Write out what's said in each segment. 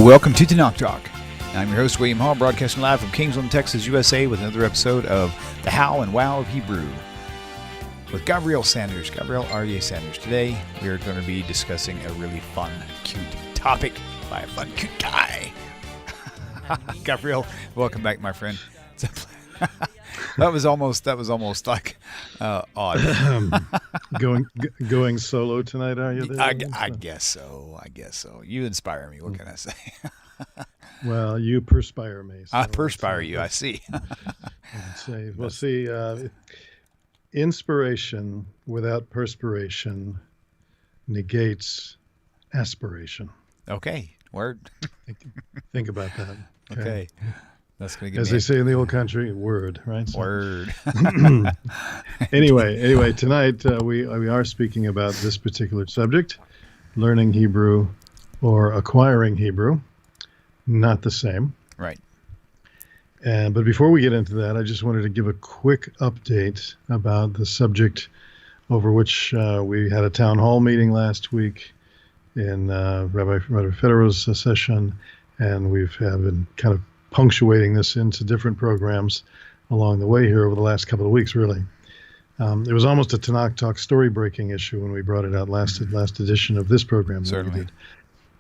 Welcome to Tanakh Talk. I'm your host, William Hall, broadcasting live from Kingsland, Texas, USA, with another episode of The How and Wow of Hebrew with Gavriel Aryeh Sanders. Today, we are going to be discussing a really fun, cute topic by a fun, cute guy. Gavriel, welcome back, my friend. That was almost like odd. Going solo tonight, are you there? I guess so. You inspire me. What can I say? Well, you perspire me. So I perspire you. I see. We'll see. Inspiration without perspiration negates aspiration. Okay. Word. Think about that. Okay. That's going to get as they say in the old country, word, right? So, word. Anyway, tonight we are speaking about this particular subject, learning Hebrew or acquiring Hebrew. Not the same. Right. But before we get into that, I just wanted to give a quick update about the subject over which we had a town hall meeting last week in Rabbi Federow's session, and we've been kind of punctuating this into different programs along the way here over the last couple of weeks, really. It was almost a Tanakh Talk story-breaking issue when we brought it out last edition of this program. Certainly. We did.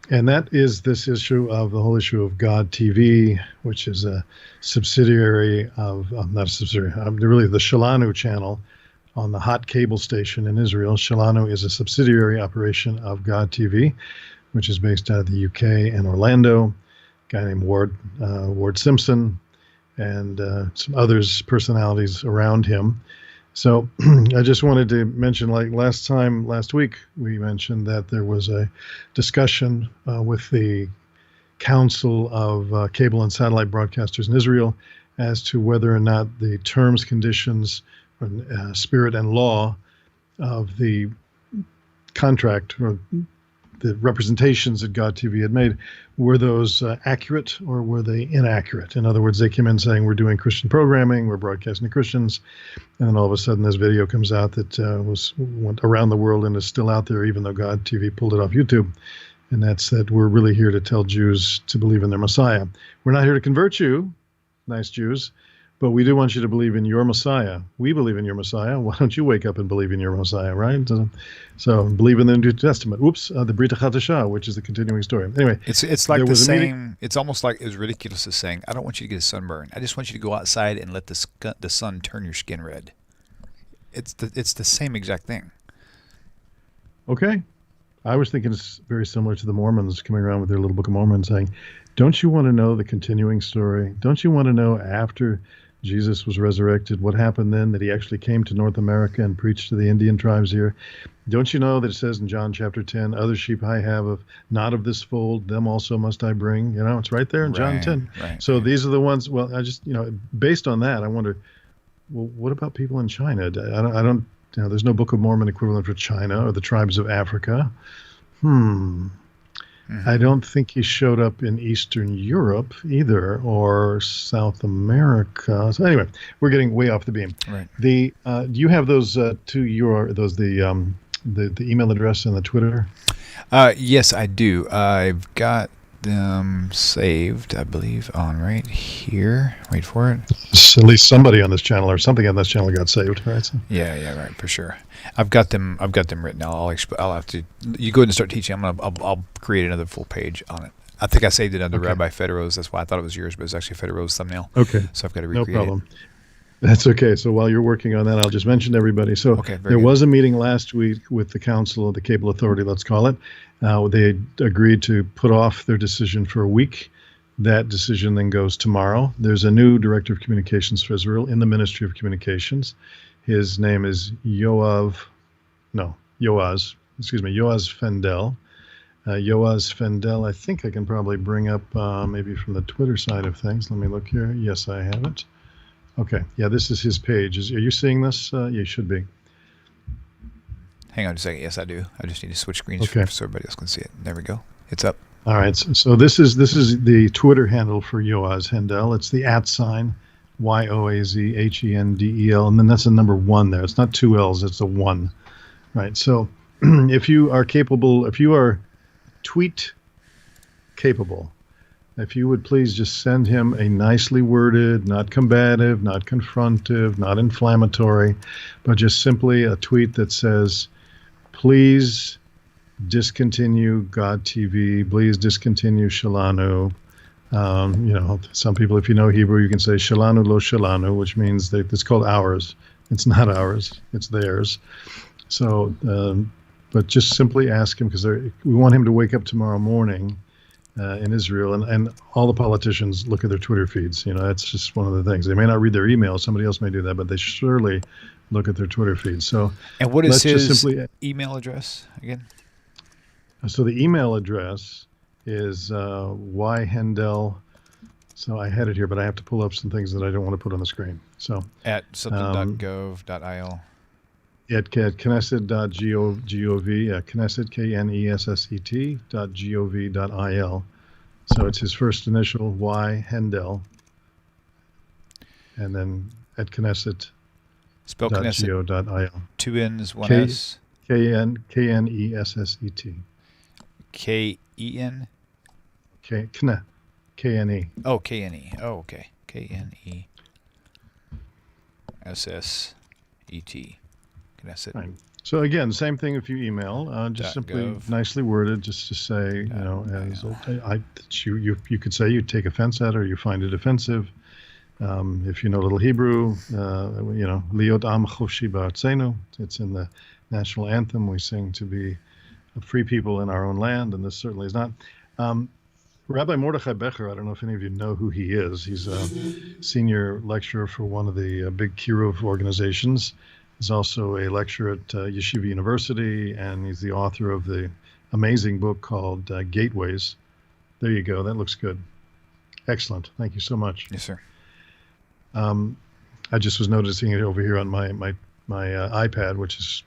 And that is this issue of the whole issue of God TV, which is a subsidiary of, not a subsidiary, really the Shalanu channel on the hot cable station in Israel. Shalanu is a subsidiary operation of God TV, which is based out of the UK and Orlando. Guy named Ward Simpson, and some others, personalities around him. So I just wanted to mention, like last week, we mentioned that there was a discussion with the Council of Cable and Satellite Broadcasters in Israel as to whether or not the terms, conditions, spirit, and law of the contract or the representations that God TV had made, were those accurate or were they inaccurate? In other words, they came in saying, we're doing Christian programming, we're broadcasting to Christians, and then all of a sudden this video comes out that went around the world and is still out there, even though God TV pulled it off YouTube. And that's that we're really here to tell Jews to believe in their Messiah. We're not here to convert you, nice Jews, but we do want you to believe in your Messiah. We believe in your Messiah. Why don't you wake up and believe in your Messiah, right? So believe in the New Testament. The Brit Chadashah, which is the continuing story. Anyway, it's like the same. It's almost like it's ridiculous as saying, "I don't want you to get a sunburn. I just want you to go outside and let the sun turn your skin red." It's the same exact thing. Okay, I was thinking it's very similar to the Mormons coming around with their little Book of Mormon saying, "Don't you want to know the continuing story? Don't you want to know after Jesus was resurrected, what happened then, that he actually came to North America and preached to the Indian tribes here? Don't you know that it says in John chapter 10, other sheep I have not of this fold, them also must I bring?" It's right there in John 10. Right, so these are the ones, well, I just, based on that, I wonder, well, what about people in China? I don't there's no Book of Mormon equivalent for China or the tribes of Africa. I don't think he showed up in Eastern Europe either, or South America. So anyway, we're getting way off the beam. Right. Do you have those the email address and the Twitter? Yes, I do. I've got them saved, I believe, on right here. Wait for it. At least somebody on this channel or something on this channel got saved, right? So. Yeah, right, for sure. I've got them written now. I'll have to. You go ahead and start teaching. I'll create another full page on it. I think I saved it under Rabbi Federow's. That's why I thought it was yours, but it's actually Federow's thumbnail. Okay. So I've got to recreate it. No problem. That's okay. So while you're working on that, I'll just mention to everybody. So there was a meeting last week with the Council of the Cable Authority, let's call it. They agreed to put off their decision for a week. That decision then goes tomorrow. There's a new Director of Communications for Israel in the Ministry of Communications. His name is Yoaz Fendel. Yoaz Fendel, I think I can probably bring up maybe from the Twitter side of things. Let me look here. Yes, I have it. Okay. Yeah, this is his page. Are you seeing this? You should be. Hang on a second. Yes, I do. I just need to switch screens so everybody else can see it. There we go. It's up. All right. So this is the Twitter handle for Yoaz Hendel. It's the @ YOAZHENDEL, and then that's a number 1 there. It's not 2 L's. It's a 1. Right. So if you are capable, if you are tweet capable, if you would please just send him a nicely worded, not combative, not confrontive, not inflammatory, but just simply a tweet that says, please discontinue God TV, please discontinue Shalanu. Some people, if you know Hebrew, you can say Shalanu lo Shalanu, which means that it's called ours. It's not ours, it's theirs. So, but just simply ask him, because we want him to wake up tomorrow morning in Israel, and all the politicians look at their Twitter feeds. That's just one of the things. They may not read their emails. Somebody else may do that, but they surely look at their Twitter feeds. So, and what is his email address again? So the email address is yhendel. So I had it here, but I have to pull up some things that I don't want to put on the screen. So at something.gov.il. At Knesset.gov, Knesset, Knesset.gov.il. So it's his first initial, Y, Hendel, and then at Knesset. Spell Knesset. 2 N's, 1 S. Knesset. K-E-N? Kne. K-N-E. Oh, K-N-E. Oh, okay. K-N-E-S-S-E-T. Knesset. Right. So again, same thing if you email, just simply nicely worded, just to say, you could say you take offense at it or you find it offensive. If you know a little Hebrew, Liot Am Choshi Ba'atzenu. It's in the national anthem. We sing to be a free people in our own land, and this certainly is not. Rabbi Mordechai Becher, I don't know if any of you know who he is. He's a senior lecturer for one of the big Kiruv organizations. He's also a lecturer at Yeshiva University, and he's the author of the amazing book called Gateways. There you go. That looks good. Excellent. Thank you so much. Yes, sir. I just was noticing it over here on my iPad, which is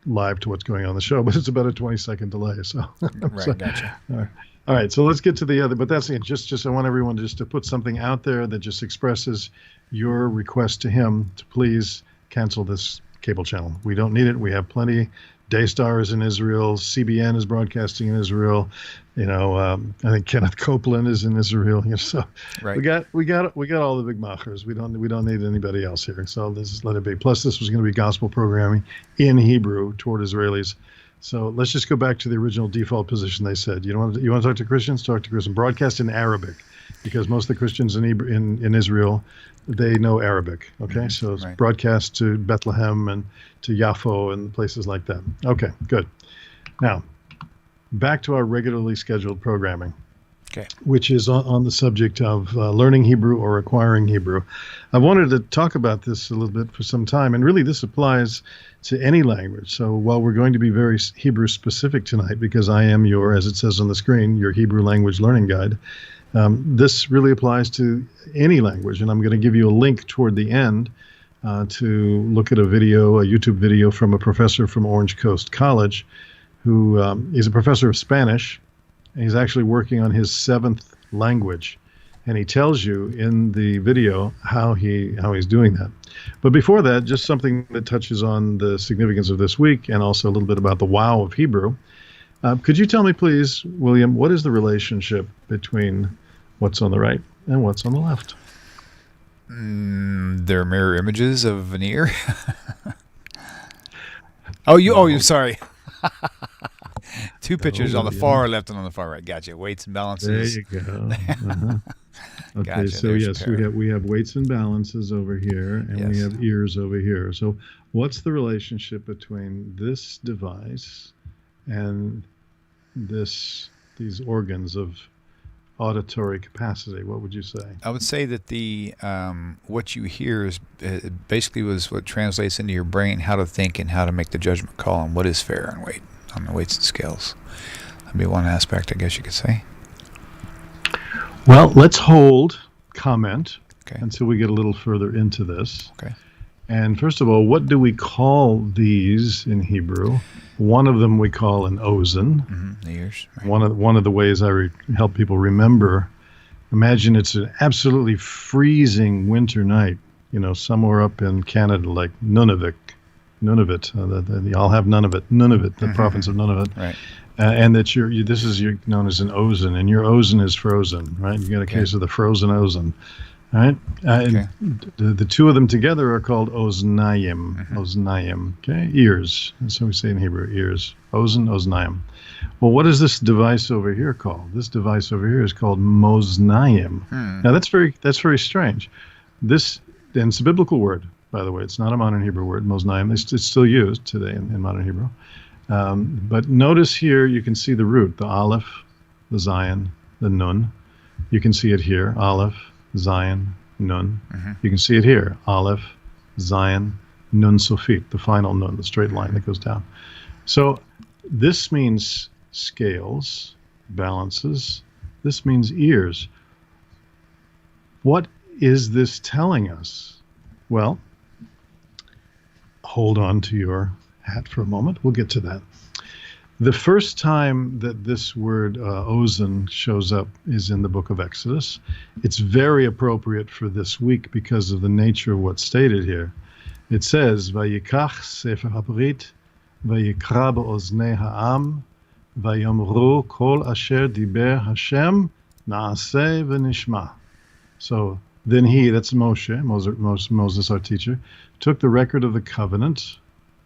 live to what's going on the show, but it's about a 20-second delay. So, right, gotcha. All right, so let's get to the other. But that's it. Just I want everyone just to put something out there that just expresses your request to him to please cancel this cable channel. We don't need it. We have plenty. Daystar is in Israel. CBN is broadcasting in Israel. I think Kenneth Copeland is in Israel. So right. we got all the big machers. We don't need anybody else here. So just let it be. Plus, this was going to be gospel programming in Hebrew toward Israelis. So let's just go back to the original default position. They said, you want to talk to Christians? Talk to Christians. Broadcast in Arabic, because most of the Christians in Israel, they know Arabic. Okay, so it's broadcast to Bethlehem and to Yafo and places like that. Okay, good. Now, back to our regularly scheduled programming, which is on the subject of learning Hebrew or acquiring Hebrew. I wanted to talk about this a little bit for some time, and really this applies to any language. So while we're going to be very Hebrew specific tonight, because I am as it says on the screen, your Hebrew language learning guide, this really applies to any language. And I'm going to give you a link toward the end to look at a YouTube video from a professor from Orange Coast College, who is a professor of Spanish. And he's actually working on his 7th language. And he tells you in the video how he's doing that. But before that, just something that touches on the significance of this week and also a little bit about the wow of Hebrew. Could you tell me, please, William, what is the relationship between what's on the right and what's on the left? They're mirror images of an ear. You're sorry. Two pictures on the far left and on the far right. Gotcha. Weights and balances. There you go. Uh-huh. Okay, Gotcha. so yes, we have weights and balances over here, and we have ears over here. So what's the relationship between this device and these organs of auditory capacity? What would you say? I would say that the what you hear is basically was what translates into your brain how to think and how to make the judgment call on what is fair and weight on the weights and scales. That'd be one aspect, I guess you could say. Well, let's hold comment until we get a little further into this. Okay. And first of all, what do we call these in Hebrew? One of them we call an ozen. The ears. Right. One of the ways I help people remember. Imagine it's an absolutely freezing winter night, somewhere up in Canada, like Nunavut. I'll have Nunavut, the province of Nunavut. Right. and that this is known as an ozen, and your ozen is frozen, right? You got a case of the frozen ozen, right? And the two of them together are called oznayim, oznayim, okay? Ears. That's what we say in Hebrew, ears. Ozen, oznayim. Well, what is this device over here called? This device over here is called moznayim. Now, that's very strange. This, and it's a biblical word, by the way. It's not a modern Hebrew word, moznayim. It's still used today in modern Hebrew. But notice here, you can see the root, the aleph, the zayin, the nun. You can see it here, aleph, zayin, nun. You can see it here, aleph, zayin, nun sofit, the final nun, the straight line that goes down. So this means scales, balances. This means ears. What is this telling us? Well, hold on to your hat for a moment. We'll get to that. The first time that this word ozen shows up is in the book of Exodus. It's very appropriate for this week because of the nature of what's stated here. It says, Vayikach sefer habrit, vayikra be'oznei ha'am, vayomru kol asher diber Hashem, na'aseh v'nishma. So then he, that's Moses, our teacher, took the record of the covenant,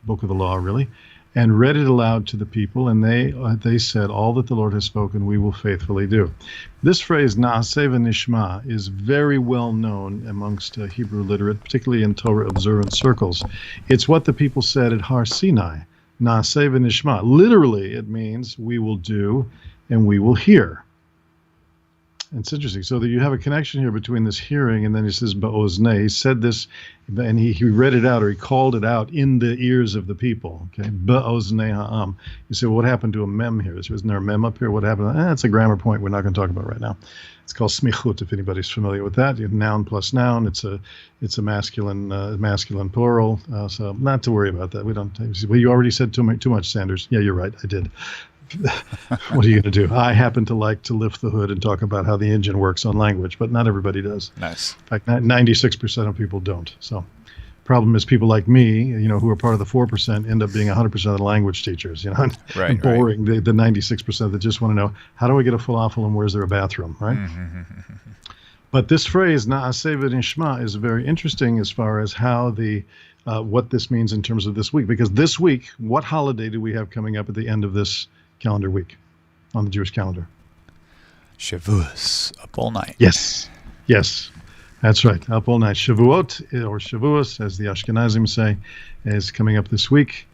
book of the law really, and read it aloud to the people, and they said, all that the Lord has spoken, we will faithfully do. This phrase, na'aseh v'nishma, is very well known amongst Hebrew literate, particularly in Torah observant circles. It's what the people said at Har Sinai, na'aseh v'nishma. Literally, it means we will do and we will hear. It's interesting. So that you have a connection here between this hearing, and then he says ba'oznei. He said this, and he read it out, or he called it out in the ears of the people. Okay, ba'oznei ha'am. You say, well, what happened to a mem here? Isn't there a mem up here? What happened? That's a grammar point we're not going to talk about right now. It's called smichut, if anybody's familiar with that. You have noun plus noun. It's a masculine plural. So not to worry about that. We don't. Well, you already said too much, Sanders. Yeah, you're right. I did. What are you going to do? I happen to like to lift the hood and talk about how the engine works on language, but not everybody does. Nice. In fact, 96% of people don't. So problem is people like me, who are part of the 4%, end up being 100% of the language teachers, Right, boring, right. The 96% that just want to know, how do I get a falafel and where's there a bathroom, right? But this phrase, na'aseh v'nishma, is very interesting as far as how what this means in terms of this week. Because this week, what holiday do we have coming up at the end of this calendar week on the Jewish calendar? Shavuos, up all night. Yes, that's right, up all night. Shavuot, or Shavuos, as the Ashkenazim say, is coming up this week,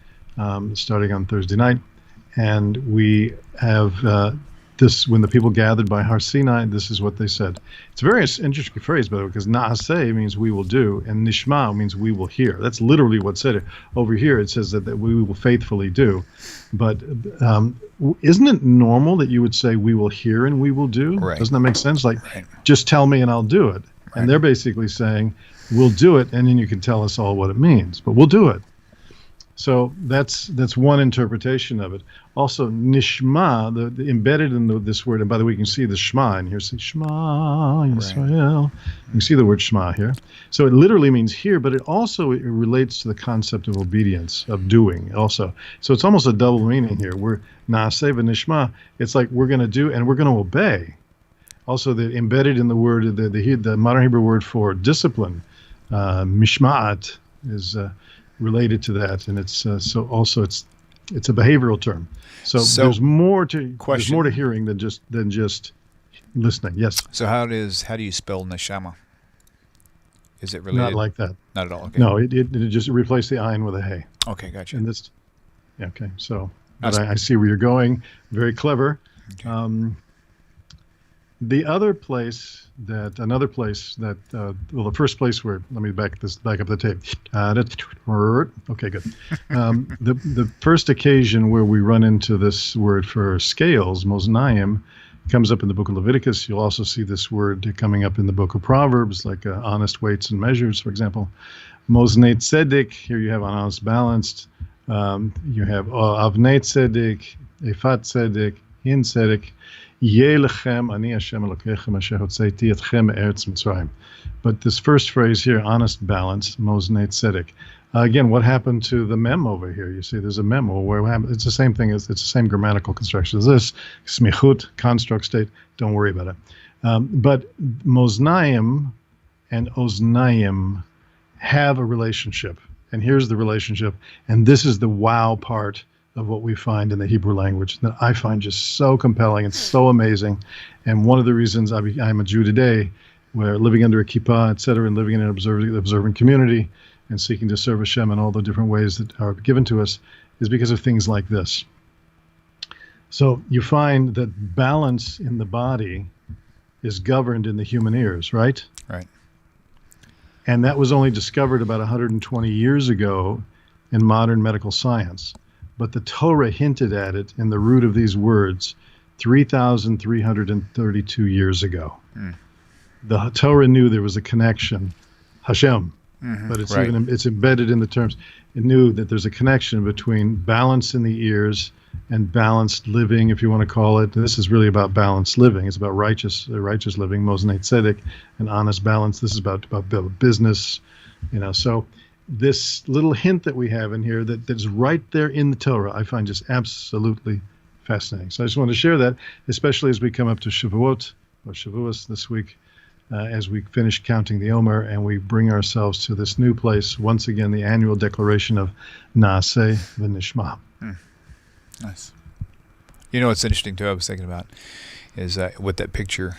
starting on Thursday night. And we have this, when the people gathered by Har Sinai, this is what they said. It's a very interesting phrase, by the way, because na'aseh means we will do, and nishma means we will hear. That's literally what's said. Over here, it says that we will faithfully do. But isn't it normal that you would say we will hear and we will do? Right. Doesn't that make sense? Like, just tell me and I'll do it. Right. And they're basically saying, we'll do it, and then you can tell us all what it means. But we'll do it. So that's one interpretation of it. Also, nishma, the embedded in this word, and by the way, you can see the shema in here. Say shema Yisrael. Right. You can see the word shema here. So it literally means hear, but it relates to the concept of obedience, of doing also. So it's almost a double meaning here. We're na'aseh v'nishma. It's like we're going to do and we're going to obey. Also, embedded in the word, the modern Hebrew word for discipline, mishma'at, is related to that, and it's it's a behavioral term. So there's more to hearing than just listening. Yes. So how do you spell neshama? Is it related? Not like that. Not at all. Okay. No, it just replaced the ayin with a hey. Okay, gotcha. And this, okay. So, but I see where you're going. Very clever. Okay. Another place that, the first place where, let me back up the tape. Okay, good. The first occasion where we run into this word for scales, moznayim, comes up in the book of Leviticus. You'll also see this word coming up in the book of Proverbs, like honest weights and measures, for example. Moznei tzedek, here you have honest balanced. You have avnei tzedek, efat tzedek, hin tzedek. Yeh lechem ani Hashem Elokechem asher hotzeiti etchem me'eretz Mitzrayim. But this first phrase here, honest balance, moznei tzedek. Again, what happened to the mem over here? You see, there's a mem. Where it's the same thing. It's the same grammatical construction as this. Smichut, construct state. Don't worry about it. But moznaim and oznaim have a relationship. And here's the relationship. And this is the wow part of what we find in the Hebrew language that I find just so compelling and so amazing. And one of the reasons I'm a Jew today, where living under a kippah, etc., and living in an observant community and seeking to serve Hashem in all the different ways that are given to us, is because of things like this. So you find that balance in the body is governed in the human ears, right? Right. And that was only discovered about 120 years ago in modern medical science. But the Torah hinted at it in the root of these words 3,332 years ago. The Torah knew there was a connection, Hashem, but it's it's embedded in the terms. It knew that there's a connection between balance in the ears and balanced living, if you want to call it. This is really about balanced living. It's about righteous living, moznei tzedek, and honest balance. This is about business, So this little hint that we have in here that's right there in the Torah, I find just absolutely fascinating. So I just want to share that, especially as we come up to Shavuot or Shavuos this week, as we finish counting the Omer and we bring ourselves to this new place, once again, the annual declaration of Naaseh v'Nishma. Nice. You know what's interesting, too, I was thinking about, is with that picture,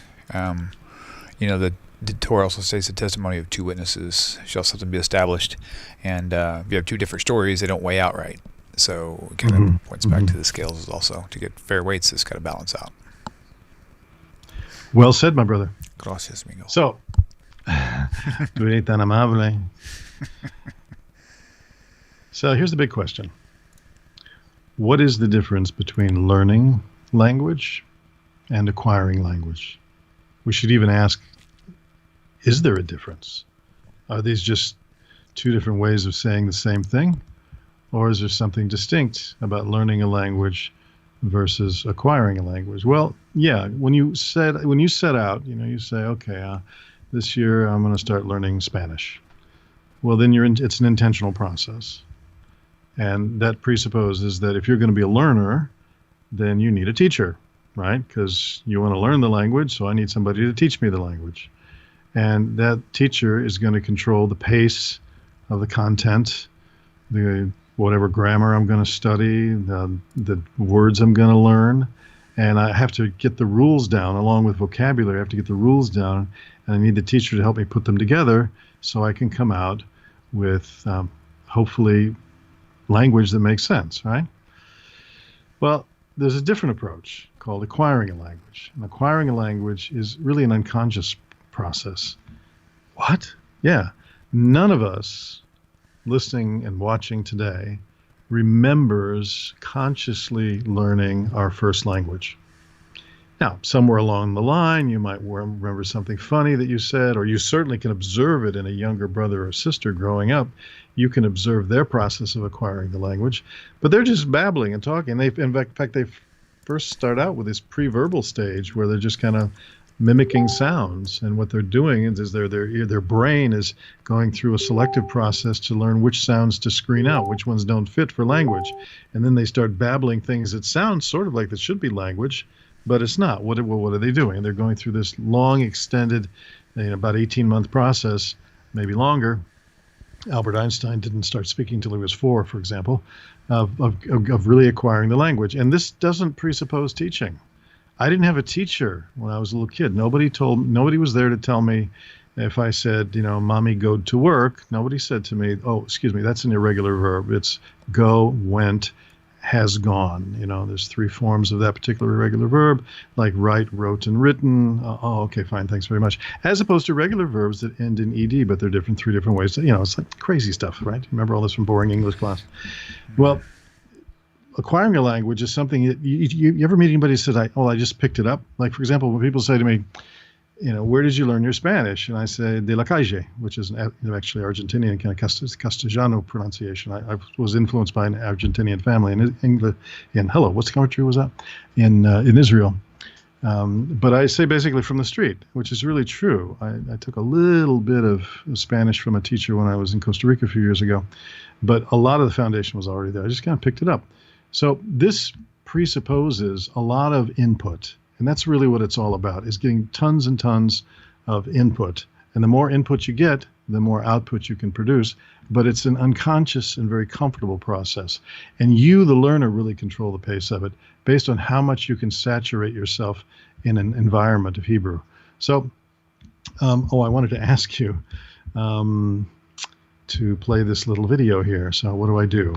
the Torah also states the testimony of two witnesses shall something be established. And if you have two different stories, they don't weigh out right. So it kind of points back to the scales also. To get fair weights, it's got to balance out. Well said, my brother. Gracias, amigo. So, tú eres tan amable. So here's the big question. What is the difference between learning language and acquiring language? We should even ask, is there a difference? Are these just two different ways of saying the same thing? Or is there something distinct about learning a language versus acquiring a language? Well, yeah, when you set out, you say, okay, this year I'm going to start learning Spanish. Well, then it's an intentional process. And that presupposes that if you're going to be a learner, then you need a teacher, right? Because you want to learn the language, so I need somebody to teach me the language. And that teacher is going to control the pace of the content, whatever grammar I'm going to study, the words I'm going to learn. And I have to get the rules down along with vocabulary. I have to get the rules down, and I need the teacher to help me put them together so I can come out with hopefully language that makes sense, right? Well, there's a different approach called acquiring a language. And acquiring a language is really an unconscious process. What? Yeah. None of us listening and watching today remembers consciously learning our first language. Now, somewhere along the line, you might remember something funny that you said, or you certainly can observe it in a younger brother or sister growing up. You can observe their process of acquiring the language, but they're just babbling and talking. In fact, they first start out with this pre-verbal stage where they're just kind of mimicking sounds, and what they're doing is their brain is going through a selective process to learn which sounds to screen out, which ones don't fit for language, and then they start babbling things that sound sort of like that should be language, but it's not. What are they doing? They're going through this long, extended, about 18-month process, maybe longer. Albert Einstein didn't start speaking till he was 4, for example, of really acquiring the language, and this doesn't presuppose teaching. I didn't have a teacher when I was a little kid. Nobody was there to tell me if I said, mommy, go to work. Nobody said to me, oh, excuse me, that's an irregular verb. It's go, went, has gone. There's 3 forms of that particular irregular verb, like write, wrote, and written. Oh, okay, fine, thanks very much. As opposed to regular verbs that end in ed, but they're 3 different ways. It's like crazy stuff, right? Remember all this from boring English class? Well, acquiring a language is something that you ever meet anybody who says, I just picked it up? Like, for example, when people say to me, where did you learn your Spanish? And I say, de la calle, which is actually Argentinian, kind of Castellano pronunciation. I was influenced by an Argentinian family in England. Hello, what country was that? In Israel. But I say basically from the street, which is really true. I took a little bit of Spanish from a teacher when I was in Costa Rica a few years ago, but a lot of the foundation was already there. I just kind of picked it up. So this presupposes a lot of input, and that's really what it's all about, is getting tons and tons of input. And the more input you get, the more output you can produce. But it's an unconscious and very comfortable process. And you, the learner, really control the pace of it based on how much you can saturate yourself in an environment of Hebrew. So, I wanted to ask you to play this little video here. So what do I do?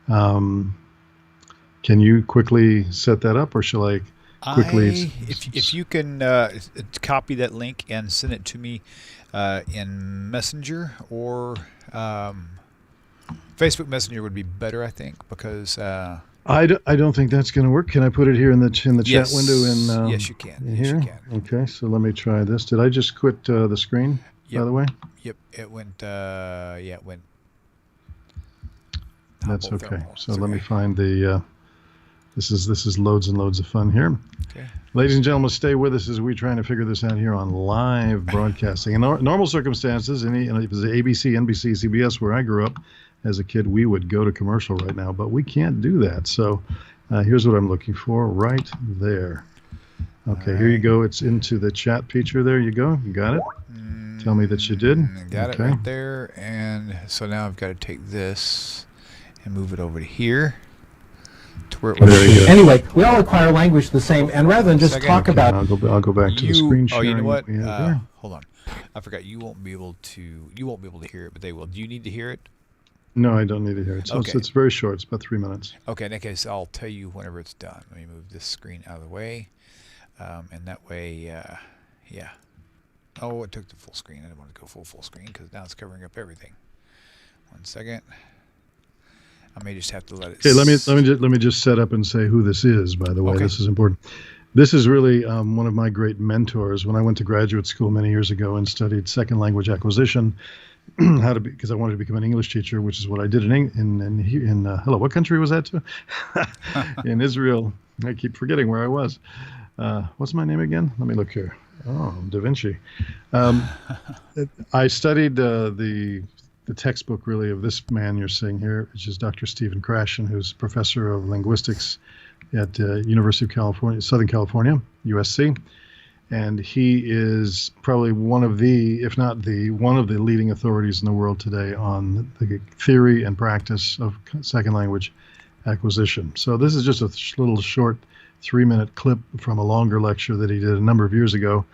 Can you quickly set that up, or shall I quickly? If you can copy that link and send it to me in Messenger, or Facebook Messenger would be better, I think, because I don't think that's going to work. Can I put it here in the chat window? Yes, you can. Yes, you can. Okay, so let me try this. Did I just quit the screen? Yep. By the way. Yep, it went. It went. That's okay. So let me find the. This is loads and loads of fun here. Okay. Ladies and gentlemen, stay with us as we're trying to figure this out here on live broadcasting. In normal circumstances, if it was ABC, NBC, CBS, where I grew up as a kid, we would go to commercial right now, but we can't do that. So here's what I'm looking for right there. Okay, here you go. It's into the chat feature. There you go. You got it? Tell me that you did. Got it right there. And so now I've got to take this and move it over to here. Anyway, we all acquire language the same, and rather than just talk about, I'll go back to the screen sharing. Oh, you know what? Hold on, I forgot. You won't be able to hear it, but they will. Do you need to hear it? No, I don't need to hear it. So okay. It's very short. It's about 3 minutes. Okay, in that case, I'll tell you whenever it's done. Let me move this screen out of the way, and that way, yeah. Oh, it took the full screen. I didn't want to go full screen because now it's covering up everything. 1 second. I may just have to let it. Okay, let me just set up and say who this is. By the way, okay. This is important. This is really one of my great mentors. When I went to graduate school many years ago and studied second language acquisition, because I wanted to become an English teacher, which is what I did in what country was that to? In Israel. I keep forgetting where I was. What's my name again? Let me look here. Oh, Da Vinci. I studied the textbook, really, of this man you're seeing here, which is Dr. Stephen Krashen, who's professor of linguistics at University of California, Southern California, USC. And he is probably one of the, if not one of the leading authorities in the world today on the theory and practice of second language acquisition. So this is just a little short 3-minute clip from a longer lecture that he did a number of years ago.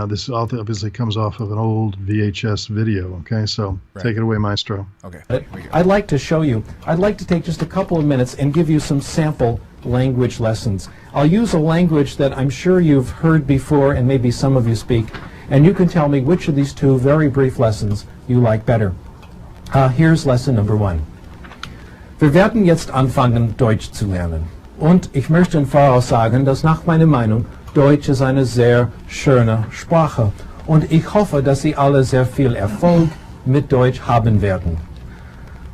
This obviously comes off of an old VHS video, okay? So Take it away, Maestro. Okay. I'd like to take just a couple of minutes and give you some sample language lessons. I'll use a language that I'm sure you've heard before and maybe some of you speak, and you can tell me which of these two very brief lessons you like better. Here's lesson number 1. Wir werden jetzt anfangen, Deutsch zu lernen. Und ich möchte im Voraus sagen, dass nach meiner Meinung Deutsch ist eine sehr schöne Sprache. Und ich hoffe, dass Sie alle sehr viel Erfolg mit Deutsch haben werden.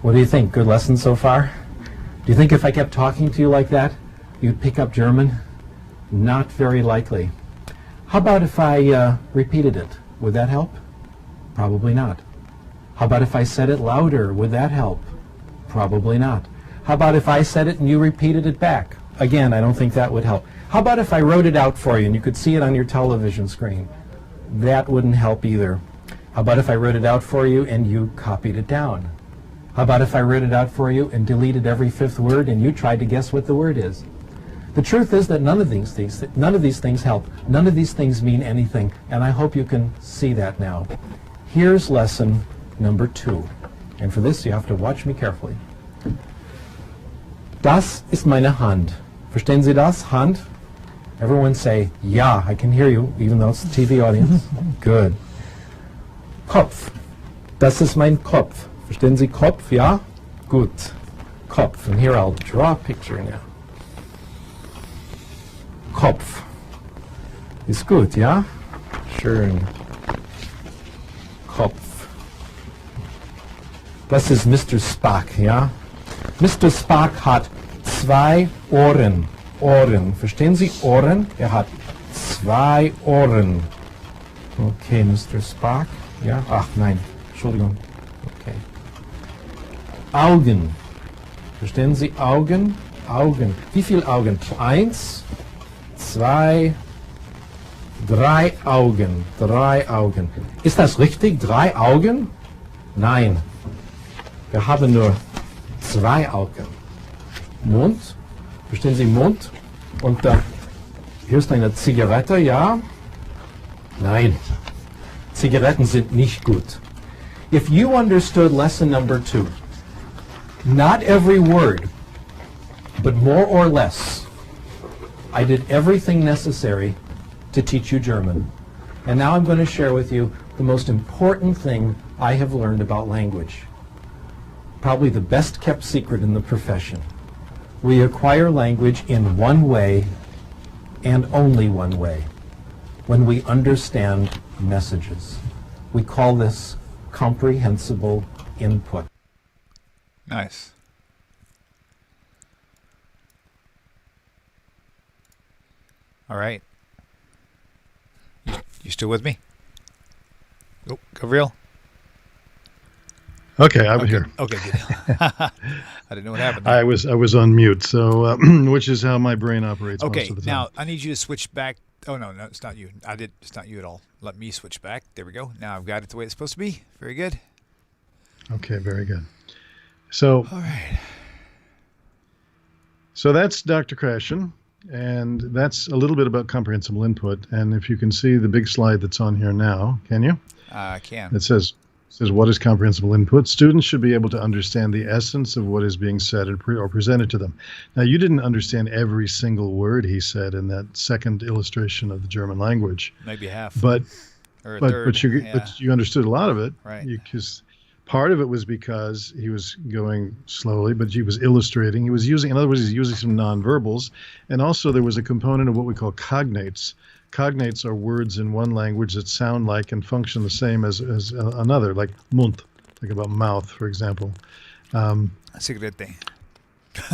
What do you think? Good lesson so far? Do you think if I kept talking to you like that, you'd pick up German? Not very likely. How about if I repeated it? Would that help? Probably not. How about if I said it louder? Would that help? Probably not. How about if I said it and you repeated it back? Again, I don't think that would help. How about if I wrote it out for you and you could see it on your television screen? That wouldn't help either. How about if I wrote it out for you and you copied it down? How about if I wrote it out for you and deleted every 5th word and you tried to guess what the word is? The truth is that none of these things help. None of these things mean anything, and I hope you can see that now. Here's lesson number 2. And for this, you have to watch me carefully. Das ist meine Hand. Verstehen Sie das? Hand? Everyone say, ja, I can hear you, even though it's a TV audience. Good. Kopf. Das ist mein Kopf. Verstehen Sie Kopf? Ja? Gut. Kopf. And here I'll draw a picture now. Kopf. Ist gut, ja? Schön. Kopf. Das ist Mr. Spock, ja? Mr. Spock hat 2 Ohren. Ohren. Verstehen Sie? Ohren. Er hat zwei Ohren. Okay, Mr. Spock. Ja? Ach, nein. Entschuldigung. Okay. Augen. Verstehen Sie? Augen? Augen. Wie viele Augen? 1, 2, 3 Augen. 3 Augen. Ist das richtig? 3 Augen? Nein. Wir haben nur 2 Augen. Mund. Verstehen Sie Mund? Und hier ist eine Zigarette, ja? Nein. Zigaretten sind nicht gut. If you understood lesson number 2, not every word, but more or less, I did everything necessary to teach you German. And now I'm going to share with you the most important thing I have learned about language. Probably the best kept secret in the profession. We acquire language in one way and only one way, when we understand messages. We call this comprehensible input. Nice. All right. You still with me? Oh, Gavriel? Okay, I'm here. Okay, good. I didn't know what happened there. I was on mute, so which is how my brain operates most Okay, of the time. now I need you to switch back. Oh, no, it's not you. It's not you at all. Let me switch back. There we go. Now I've got it the way it's supposed to be. Very good. Okay, very good. So, All right. So that's Dr. Krashen, and that's a little bit about comprehensible input. And if you can see the big slide that's on here now, can you? I can. It says, what is comprehensible input? Students should be able to understand the essence of what is being said or presented to them. Now, you didn't understand every single word he said in that second illustration of the German language. Maybe half. But But you understood a lot of it. Right. Because part of it was because he was going slowly, but he was illustrating. He was using, in other words, he's using some nonverbals. And also there was a component of what we call cognates. Cognates are words in one language that sound like and function the same as another, like Mund, like about mouth, for example. Cigarette.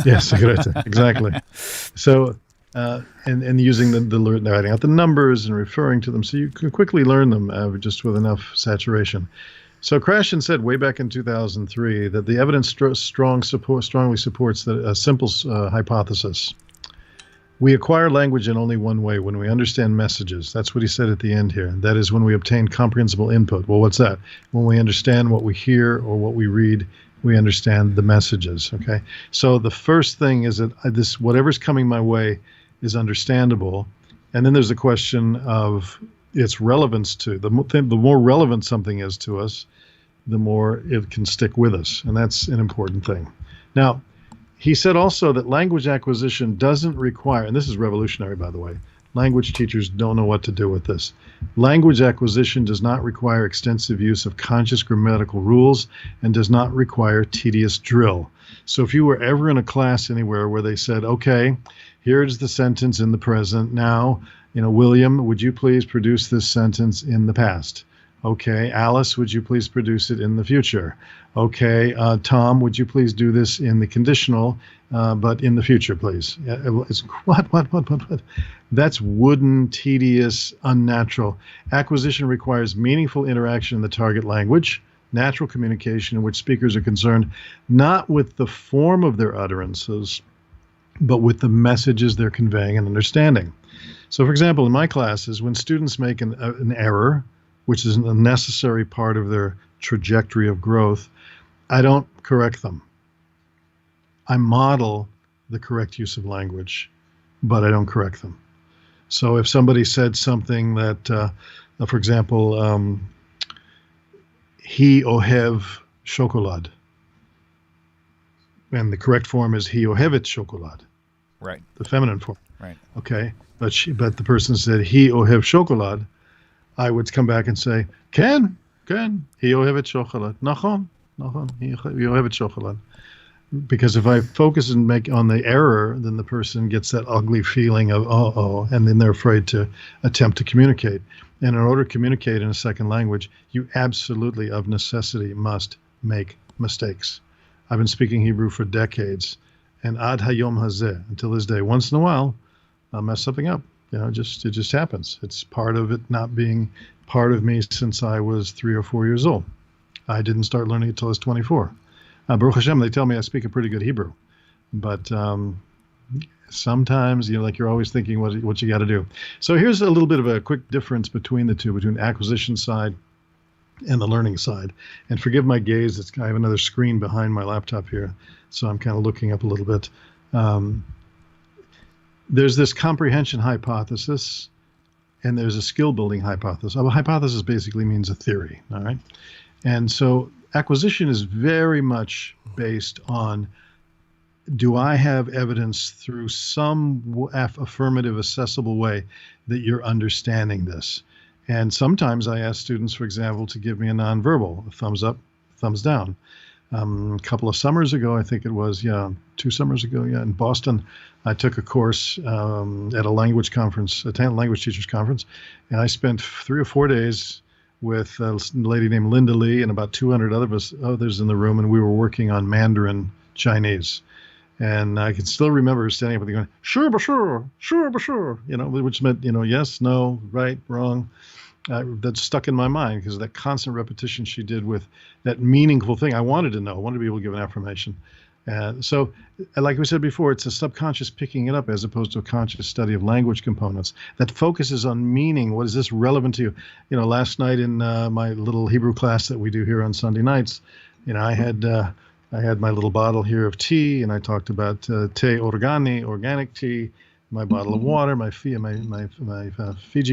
Yes, cigarette, exactly. So, and using the writing out the numbers and referring to them, so you can quickly learn them just with enough saturation. So Krashen said way back in 2003 that the evidence strongly supports a simple hypothesis. We acquire language in only one way, when we understand messages. That's what he said at the end here. That is when we obtain comprehensible input. Well, what's that? When we understand what we hear or what we read, we understand the messages, okay? So the first thing is that whatever's coming my way is understandable. And then there's the question of its relevance to. The more relevant something is to us, the more it can stick with us. And that's an important thing. Now, he said also that language acquisition doesn't require, and this is revolutionary, by the way. Language teachers don't know what to do with this. Language acquisition does not require extensive use of conscious grammatical rules and does not require tedious drill. So if you were ever in a class anywhere where they said, okay, here is the sentence in the present. Now, William, would you please produce this sentence in the past? Okay, Alice, would you please produce it in the future? Okay, Tom, would you please do this in the conditional, but in the future, please? It's, what? That's wooden, tedious, unnatural. Acquisition requires meaningful interaction in the target language, natural communication in which speakers are concerned not with the form of their utterances, but with the messages they're conveying and understanding. So, for example, in my classes, when students make an error, which is a necessary part of their trajectory of growth, I don't correct them. I model the correct use of language, but I don't correct them. So if somebody said something that, for example, he ohev shokolad, and the correct form is he ohevet shokolad. Right. The feminine form. Right. Okay. But the person said he ohev shokolad. I would come back and say, Ken, he ohevet shokolad. Nachon, he ohevet shokolad. Because if I focus and make on the error, then the person gets that ugly feeling of, and then they're afraid to attempt to communicate. And in order to communicate in a second language, you absolutely, of necessity, must make mistakes. I've been speaking Hebrew for decades, and ad hayom hazeh, until this day, once in a while, I'll mess something up. it just happens. It's part of it not being part of me since I was 3 or 4 years old. I didn't start learning it until I was 24. Baruch Hashem, they tell me I speak a pretty good Hebrew, but sometimes, you're always thinking what you got to do. So here's a little bit of a quick difference between the two, between the acquisition side and the learning side. And forgive my gaze, I have another screen behind my laptop here, so I'm kind of looking up a little bit. There's this comprehension hypothesis, and there's a skill building hypothesis. A hypothesis basically means a theory, all right? And so acquisition is very much based on, do I have evidence through some affirmative, accessible way that you're understanding this? And sometimes I ask students, for example, to give me a nonverbal, a thumbs up, thumbs down. A couple of summers ago, I think it was, 2 summers ago, in Boston, I took a course at a language conference, a language teachers conference, and I spent 3 or 4 days with a lady named Linda Lee and about 200 others in the room, and we were working on Mandarin Chinese. And I can still remember her standing up and going, sure, but sure, sure, but sure, which meant, yes, no, right, wrong. That stuck in my mind because that constant repetition she did with that meaningful thing I wanted to know. I wanted to be able to give an affirmation. So like we said before, it's a subconscious picking it up as opposed to a conscious study of language components that focuses on meaning. What is this relevant to you? Last night in my little Hebrew class that we do here on Sunday nights, I had my little bottle here of tea, and I talked about te organi, organic tea, my bottle of water, my Fiji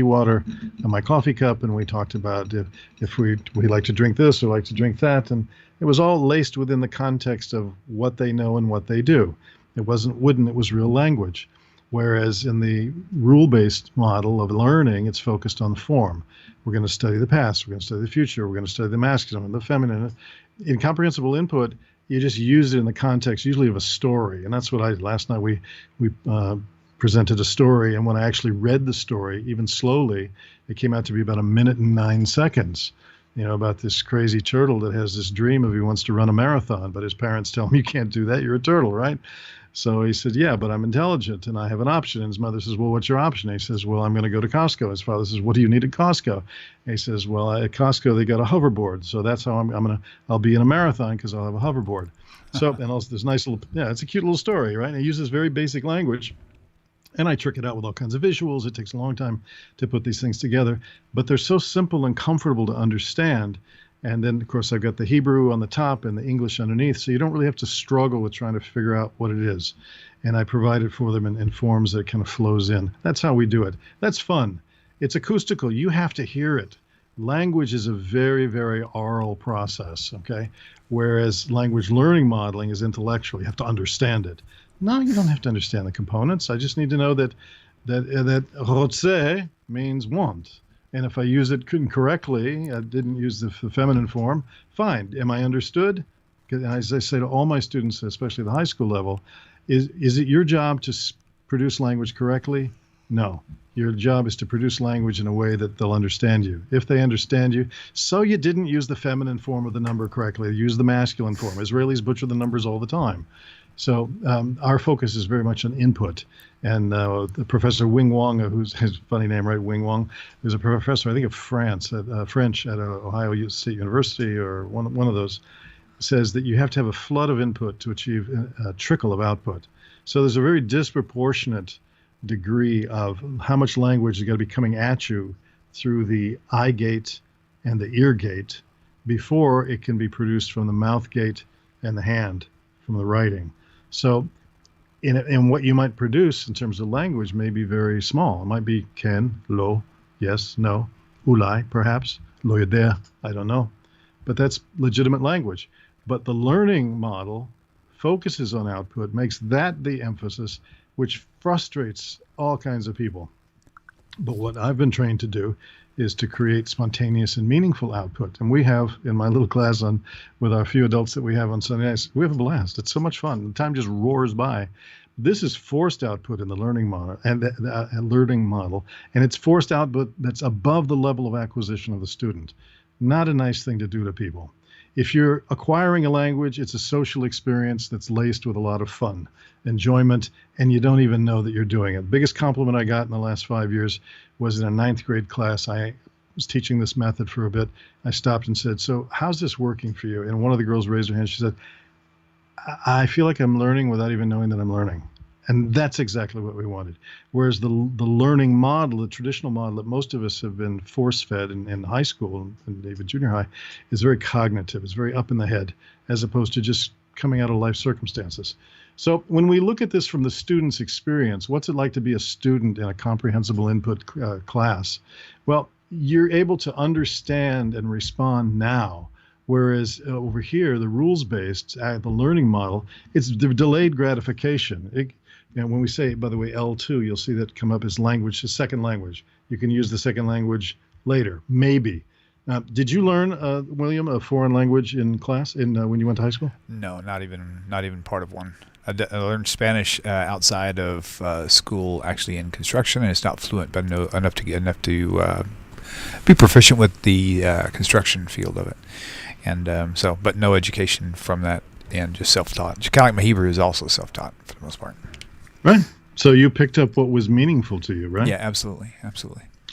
water, and my coffee cup, and we talked about if we like to drink this or like to drink that, and it was all laced within the context of what they know and what they do. It wasn't wooden, it was real language. Whereas in the rule-based model of learning, it's focused on form. We're going to study the past, we're going to study the future, we're going to study the masculine and the feminine. In comprehensible input, you just use it in the context usually of a story, and that's what I did. Last night we presented a story, and when I actually read the story, even slowly, it came out to be about 1 minute and 9 seconds, about this crazy turtle that has this dream of he wants to run a marathon, but his parents tell him, you can't do that, you're a turtle, right? So he said, yeah, but I'm intelligent and I have an option. And his mother says, well, what's your option? And he says, well, I'm going to go to Costco. His father says, what do you need at Costco? And he says, well, at Costco, they got a hoverboard. So that's how I'll be in a marathon because I'll have a hoverboard. So, and also this nice little, it's a cute little story, right? And he uses very basic language. And I trick it out with all kinds of visuals. It takes a long time to put these things together, but they're so simple and comfortable to understand. And then, of course, I've got the Hebrew on the top and the English underneath, so you don't really have to struggle with trying to figure out what it is. And I provide it for them in forms that kind of flows in. That's how we do it. That's fun. It's acoustical. You have to hear it. Language is a very, very oral process, okay? Whereas language learning modeling is intellectual. You have to understand it. No, you don't have to understand the components. I just need to know that rotze means want. And if I use it incorrectly, I didn't use the feminine form, fine. Am I understood? As I say to all my students, especially the high school level, is it your job to produce language correctly? No. Your job is to produce language in a way that they'll understand you. If they understand you, so you didn't use the feminine form of the number correctly, use the masculine form. Israelis butcher the numbers all the time. So our focus is very much on input. And the Professor Wing Wong, who's his funny name, right? Wing Wong, who's a professor, I think, of French at Ohio State University or one of those, says that you have to have a flood of input to achieve a trickle of output. So there's a very disproportionate degree of how much language is going to be coming at you through the eye gate and the ear gate before it can be produced from the mouth gate and the hand from the writing. So in what you might produce in terms of language may be very small. It might be ken, lo, yes, no, ulai, perhaps, lo yodea, I don't know. But that's legitimate language. But the learning model focuses on output, makes that the emphasis, which frustrates all kinds of people. But what I've been trained to do is to create spontaneous and meaningful output. And we have, in my little class with our few adults that we have on Sunday nights, we have a blast. It's so much fun. The time just roars by. This is forced output in the learning model and the learning model, and it's forced output that's above the level of acquisition of the student. Not a nice thing to do to people. If you're acquiring a language, it's a social experience that's laced with a lot of fun, enjoyment, and you don't even know that you're doing it. The biggest compliment I got in the last 5 years was in a 9th grade class. I was teaching this method for a bit. I stopped and said, "So how's this working for you?" And one of the girls raised her hand. She said, "I feel like I'm learning without even knowing that I'm learning." And that's exactly what we wanted. Whereas the learning model, the traditional model that most of us have been force-fed in high school and even junior high, is very cognitive. It's very up in the head, as opposed to just coming out of life circumstances. So when we look at this from the student's experience, what's it like to be a student in a comprehensible input class? Well, you're able to understand and respond now. Whereas over here, the rules-based, the learning model, it's the delayed gratification. When we say, by the way, L2, you'll see that come up as language, the second language. You can use the second language later, maybe. Did you learn, William, a foreign language in class when you went to high school? No, not even part of one. I learned Spanish outside of school, actually in construction, and it's not fluent, but enough to be proficient with the construction field of it. And but no education from that, and just self-taught. Kind of like my Hebrew is also self-taught for the most part. Right. So you picked up what was meaningful to you, right? Yeah, absolutely.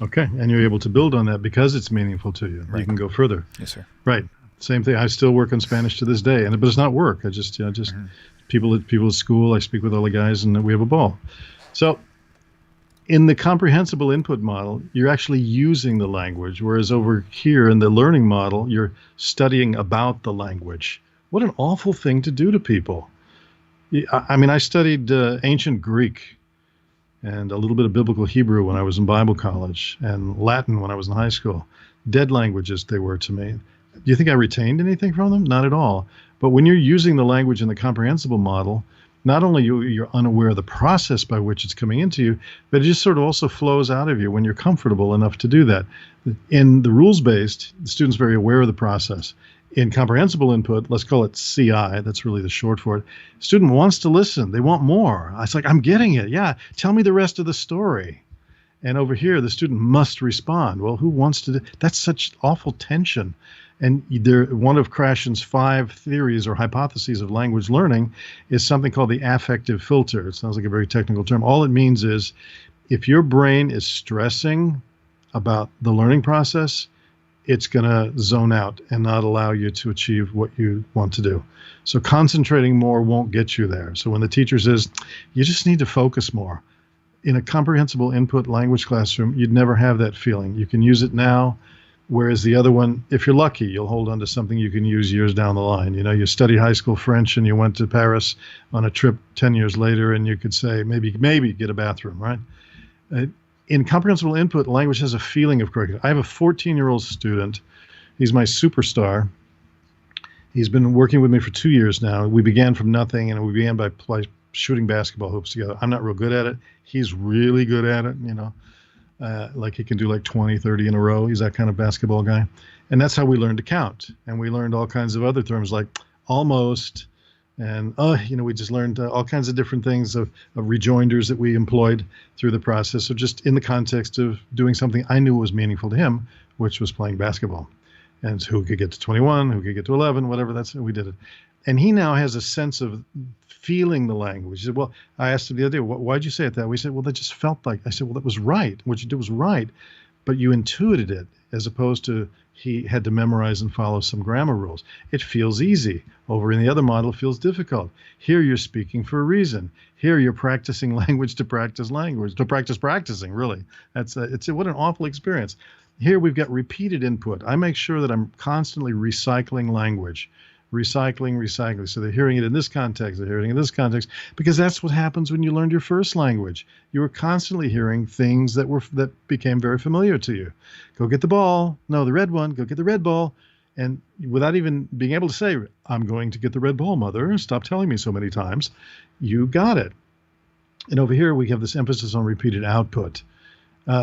Okay, and you're able to build on that because it's meaningful to you. Right. You can go further. Yes, sir. Right. Same thing. I still work on Spanish to this day, but it's not work. I just people at school. I speak with all the guys, and we have a ball. So, in the comprehensible input model, you're actually using the language, whereas over here in the learning model, you're studying about the language. What an awful thing to do to people. I mean, I studied ancient Greek and a little bit of biblical Hebrew when I was in Bible college, and Latin when I was in high school. Dead languages they were to me. Do you think I retained anything from them? Not at all. But when you're using the language in the comprehensible model, not only you're unaware of the process by which it's coming into you, but it just sort of also flows out of you when you're comfortable enough to do that. In the rules-based, the student's very aware of the process. In comprehensible input, let's call it CI, that's really the short for it, student wants to listen. They want more. It's like, I'm getting it. Yeah, tell me the rest of the story. And over here, the student must respond. Well, who wants to do? That's such awful tension. And one of Krashen's 5 theories or hypotheses of language learning is something called the affective filter. It sounds like a very technical term. All it means is if your brain is stressing about the learning process, it's going to zone out and not allow you to achieve what you want to do. So concentrating more won't get you there. So when the teacher says, you just need to focus more, in a comprehensible input language classroom, you'd never have that feeling. You can use it now, whereas the other one, if you're lucky, you'll hold on to something you can use years down the line. You know, you studied high school French and you went to Paris on a trip 10 years later, and you could say, maybe get a bathroom, right? In comprehensible input, language has a feeling of correctness. I have a 14-year-old student. He's my superstar. He's been working with me for 2 years now. We began from nothing, and we began by shooting basketball hoops together. I'm not real good at it. He's really good at it, you know. Like he can do like 20, 30 in a row. He's that kind of basketball guy. And that's how we learned to count. And we learned all kinds of other terms like almost, and we just learned all kinds of different things of rejoinders that we employed through the process of just in the context of doing something I knew was meaningful to him, which was playing basketball. And who could get to 21, who could get to 11, whatever, that's how we did it. And he now has a sense of feeling the language. He said, well, I asked him the other day, why'd you say it that way? He said, well, that just felt like, I said, well, that was right. What you did was right, but you intuited it as opposed to he had to memorize and follow some grammar rules. It feels easy. Over in the other model, it feels difficult. Here you're speaking for a reason. Here you're practicing language to practice language, to practice practicing, really. What an awful experience. Here we've got repeated input. I make sure that I'm constantly recycling language. Recycling. So they're hearing it in this context, they're hearing it in this context, because that's what happens when you learned your first language. You were constantly hearing things that became very familiar to you. Go get the ball. No, the red one. Go get the red ball. And without even being able to say, I'm going to get the red ball, mother, stop telling me so many times, you got it. And over here, we have this emphasis on repeated output.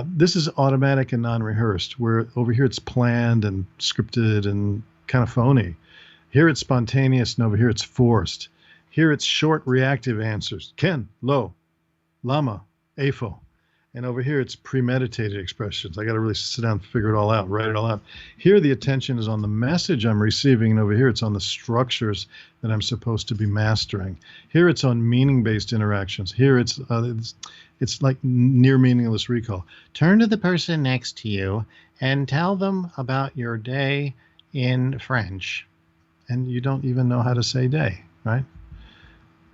This is automatic and non-rehearsed, where over here it's planned and scripted and kind of phony. Here it's spontaneous, and over here it's forced. Here it's short reactive answers. Ken, lo, lama, afo. And over here, it's premeditated expressions. I got to really sit down and figure it all out, write it all out. Here, the attention is on the message I'm receiving, and over here, it's on the structures that I'm supposed to be mastering. Here, it's on meaning-based interactions. Here, it's like near meaningless recall. Turn to the person next to you and tell them about your day in French. And you don't even know how to say day, right?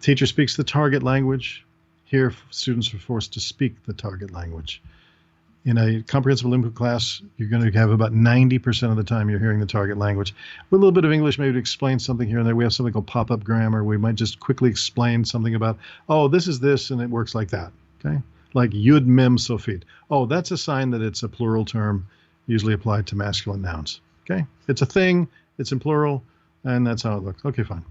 Teacher speaks the target language. Here, students are forced to speak the target language. In a comprehensible input class, you're going to have about 90% of the time you're hearing the target language. With a little bit of English, maybe to explain something here and there. We have something called pop-up grammar. We might just quickly explain something about, oh, this is this, and it works like that, okay? Like yud mem sofit. Oh, that's a sign that it's a plural term, usually applied to masculine nouns, okay? It's a thing, it's in plural, and that's how it looks. Okay, fine.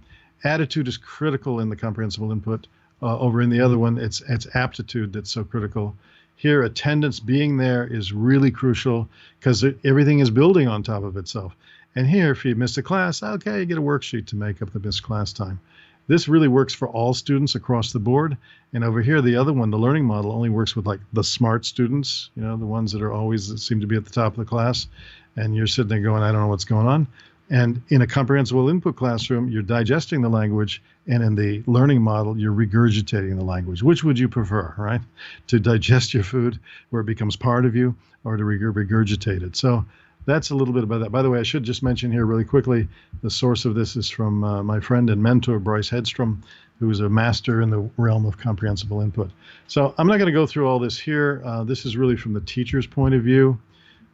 Attitude is critical in the comprehensible input. Over in the other one, it's aptitude that's so critical. Here, attendance, being there, is really crucial because everything is building on top of itself. And here, if you missed a class, okay, you get a worksheet to make up the missed class time. This really works for all students across the board. And over here, the other one, the learning model, only works with like the smart students, you know, the ones that seem to be at the top of the class. And you're sitting there going, I don't know what's going on. And in a comprehensible input classroom, you're digesting the language, and in the learning model, you're regurgitating the language. Which would you prefer, right? To digest your food where it becomes part of you, or to regurgitate it? So that's a little bit about that. By the way, I should just mention here really quickly, the source of this is from my friend and mentor, Bryce Hedstrom, who is a master in the realm of comprehensible input. So I'm not going to go through all this here. This is really from the teacher's point of view.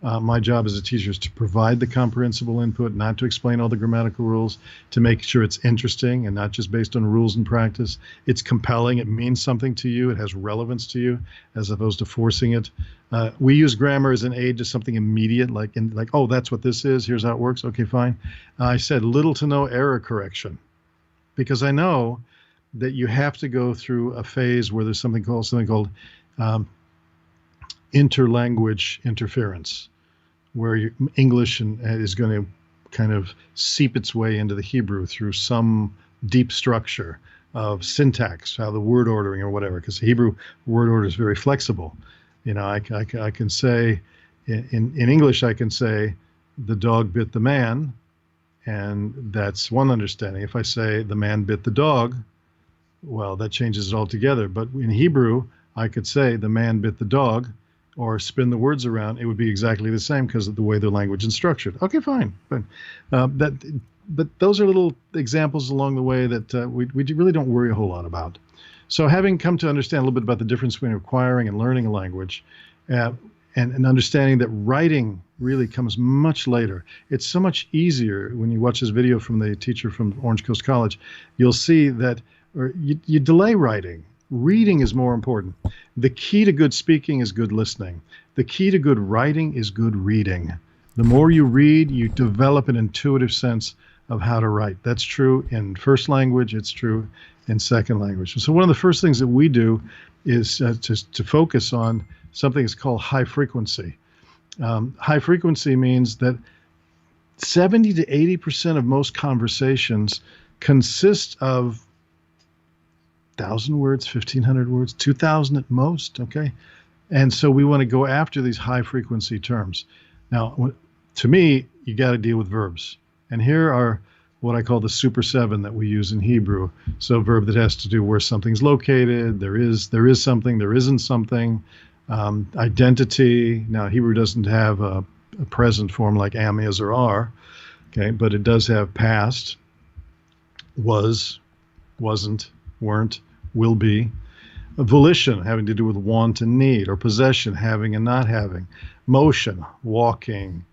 My job as a teacher is to provide the comprehensible input, not to explain all the grammatical rules, to make sure it's interesting and not just based on rules and practice. It's compelling. It means something to you. It has relevance to you as opposed to forcing it. We use grammar as an aid to something immediate, like, oh, that's what this is. Here's how it works. Okay, fine. I said little to no error correction because I know that you have to go through a phase where there's something called interlanguage interference, where English is going to kind of seep its way into the Hebrew through some deep structure of syntax, how the word ordering or whatever, because the Hebrew word order is very flexible. You know, I can say, in English, I can say, the dog bit the man, and that's one understanding. If I say, the man bit the dog, well, that changes it altogether. But in Hebrew, I could say, the man bit the dog, or spin the words around, it would be exactly the same because of the way the language is structured. Okay, fine. But those are little examples along the way that we really don't worry a whole lot about. So having come to understand a little bit about the difference between acquiring and learning a language, and understanding that writing really comes much later. It's so much easier when you watch this video from the teacher from Orange Coast College. You'll see that you delay writing. Reading is more important. The key to good speaking is good listening. The key to good writing is good reading. The more you read, you develop an intuitive sense of how to write. That's true in first language. It's true in second language. And so one of the first things that we do is to focus on something that's called high frequency. High frequency means that 70 to 80% of most conversations consist of 1,000 words, 1,500 words, 2,000 at most, okay? And so we want to go after these high frequency terms. Now, to me, you got to deal with verbs. And here are what I call the super seven that we use in Hebrew. So a verb that has to do where something's located, there is something, there isn't something, identity. Now, Hebrew doesn't have a present form like am, is, or are, okay? But it does have past, was, wasn't, weren't, will be. Volition, having to do with want and need, or possession, having and not having. Motion, walking,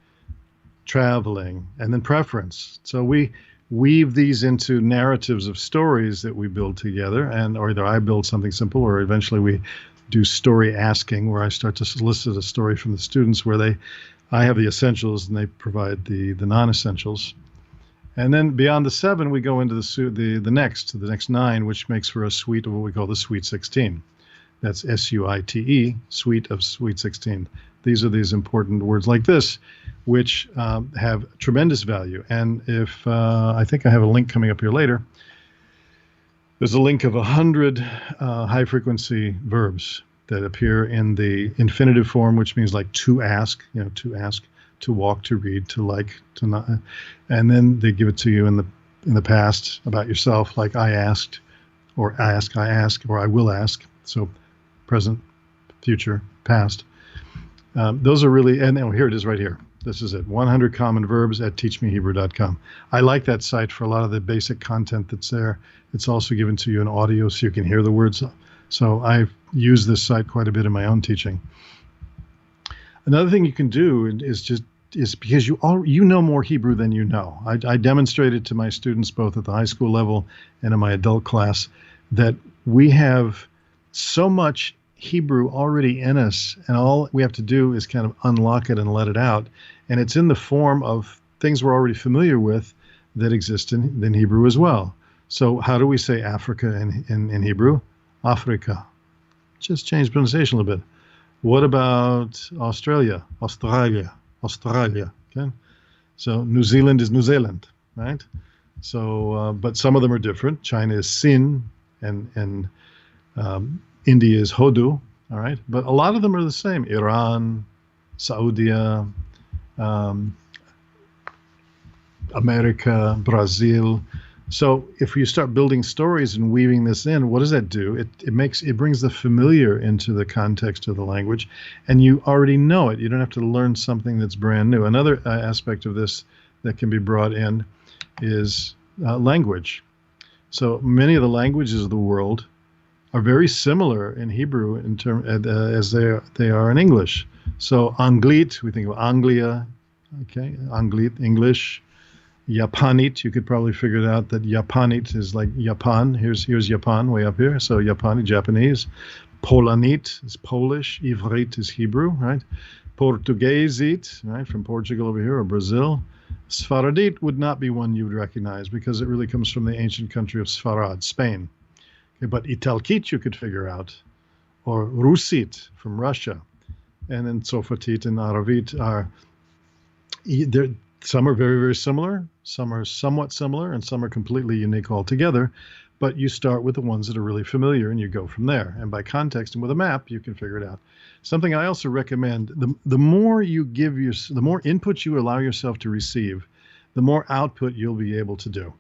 traveling, and then preference. So we weave these into narratives of stories that we build together, or either I build something simple, or eventually we do story asking, where I start to solicit a story from the students where I have the essentials and they provide the non-essentials. And then beyond the seven, we go into the next nine, which makes for a suite of what we call the Sweet 16. That's SUITE, suite of Sweet 16. These are these important words like this, which have tremendous value. And if I think I have a link coming up here later, there's a link of 100 high-frequency verbs. that appear in the infinitive form, which means like to ask, to ask, to walk, to read, to like, to not. And then they give it to you in the past about yourself, like I asked, or ask, I ask, or I will ask. So present, future, past. Those are really, and here it is right here. This is it, 100 Common Verbs at teachmehebrew.com. I like that site for a lot of the basic content that's there. It's also given to you in audio so you can hear the words. So I've used this site quite a bit in my own teaching. Another thing you can do is because you know more Hebrew than you know. I demonstrated to my students both at the high school level and in my adult class that we have so much Hebrew already in us, and all we have to do is kind of unlock it and let it out. And it's in the form of things we're already familiar with that exist in Hebrew as well. So how do we say Africa in Hebrew? Africa. Just change pronunciation a little bit. What about Australia? Australia. Okay. So New Zealand is New Zealand, right? So, but some of them are different. China is Sin, and India is Hodu, all right? But a lot of them are the same. Iran, Saudi, America, Brazil. So if you start building stories and weaving this in, what does that do? It brings the familiar into the context of the language, and you already know it. You don't have to learn something that's brand new. Another aspect of this that can be brought in is language. So many of the languages of the world are very similar in Hebrew as they are in English. So Anglit, we think of Anglia, okay, Anglit, English. Japanit, you could probably figure it out that Japanit is like Japan. Here's Japan way up here. So Japanit, Japanese. Polanit is Polish. Ivrit is Hebrew, right? Portuguesit, right, from Portugal over here, or Brazil. Sfaradit would not be one you would recognize because it really comes from the ancient country of Sfarad, Spain. Okay, but Italkit you could figure out, or Rusit from Russia. And then Tsofatit and Aravit are, some are very, very similar, some are somewhat similar, and some are completely unique altogether. But you start with the ones that are really familiar, and you go from there. And by context and with a map, you can figure it out. Something I also recommend, the more you the more input you allow yourself to receive, the more output you'll be able to do.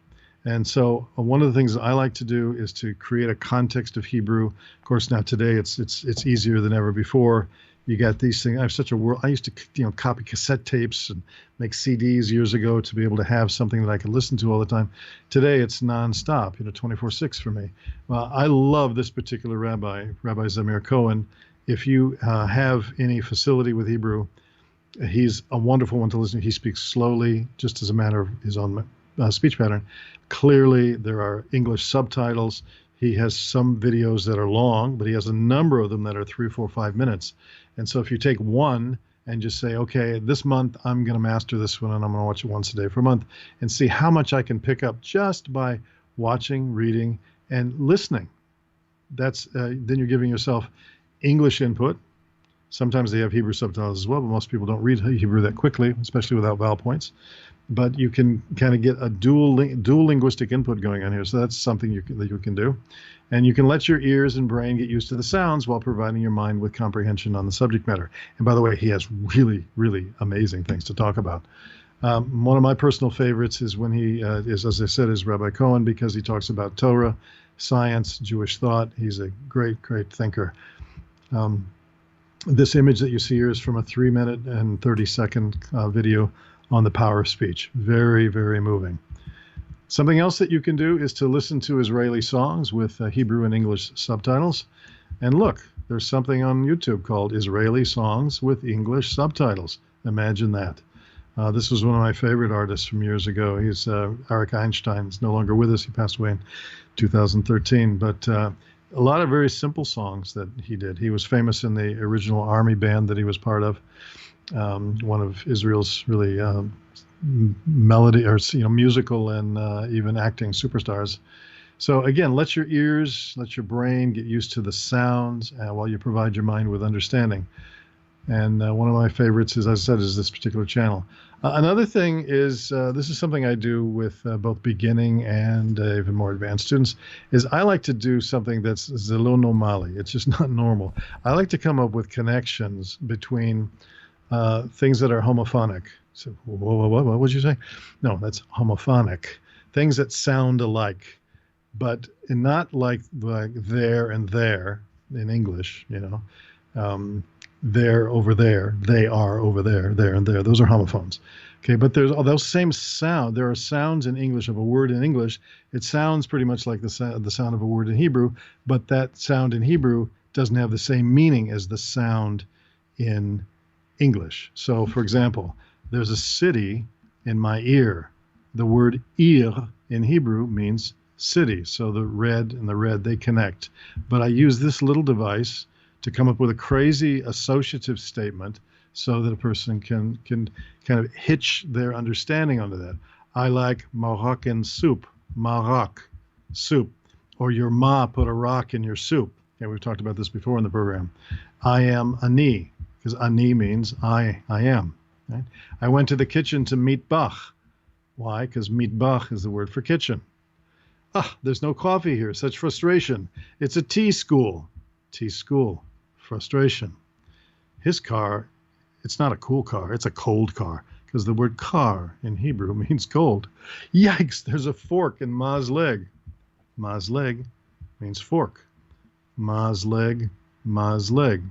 And so one of the things that I like to do is to create a context of Hebrew. Of course, now today it's easier than ever before. You got these things. I have such a world. I used to, copy cassette tapes and make CDs years ago to be able to have something that I could listen to all the time. Today, it's nonstop, 24/6 for me. I love this particular Rabbi Zamir Cohen. If you have any facility with Hebrew, he's a wonderful one to listen to. He speaks slowly, just as a matter of his own speech pattern. Clearly, there are English subtitles. He has some videos that are long, but he has a number of them that are 3, 4, 5 minutes. And so if you take one and just say, okay, this month I'm going to master this one and I'm going to watch it once a day for a month and see how much I can pick up just by watching, reading, and listening. That's then you're giving yourself English input. Sometimes they have Hebrew subtitles as well, but most people don't read Hebrew that quickly, especially without vowel points. But you can kind of get a dual linguistic input going on here. So that's something that you can do. And you can let your ears and brain get used to the sounds while providing your mind with comprehension on the subject matter. And by the way, he has really, really amazing things to talk about. One of my personal favorites is when he is, as I said, is Rabbi Cohen, because he talks about Torah, science, Jewish thought. He's a great, great thinker. This image that you see here is from a 3-minute and 30-second video on the power of speech. Very, very moving. Something else that you can do is to listen to Israeli songs with Hebrew and English subtitles. And look, there's something on YouTube called Israeli Songs with English Subtitles. Imagine that. This was one of my favorite artists from years ago. He's Arik Einstein. He's no longer with us. He passed away in 2013. But a lot of very simple songs that he did. He was famous in the original army band that he was part of. One of Israel's really melody or musical and even acting superstars. So again, let your ears, let your brain get used to the sounds while you provide your mind with understanding. And one of my favorites, as I said, is this particular channel. Another thing is, this is something I do with both beginning and even more advanced students, is I like to do something that's zelo normali. It's just not normal. I like to come up with connections between things that are homophonic. So, what would you say? No, that's homophonic. Things that sound alike, but not like there and there in English, there over there, they are over there, there and there. Those are homophones. Okay, but there's all those same sound. There are sounds in English of a word in English. It sounds pretty much like the sound of a word in Hebrew, but that sound in Hebrew doesn't have the same meaning as the sound in English. So, for example, there's a city in my ear. The word ir in Hebrew means city. So the red and the red, they connect. But I use this little device to come up with a crazy associative statement so that a person can kind of hitch their understanding onto that. I like Moroccan soup, Maroc soup. Or your ma put a rock in your soup. Okay, we've talked about this before in the program. I am ani, because ani means I am. Right? I went to the kitchen to mitbach. Why? Because mitbach is the word for kitchen. There's no coffee here. Such frustration. It's a tea school. Tea school. Frustration. His car, it's not a cool car. It's a cold car, because the word car in Hebrew means cold. Yikes, there's a fork in Ma's leg. Ma's leg means fork. Ma's leg, Ma's leg.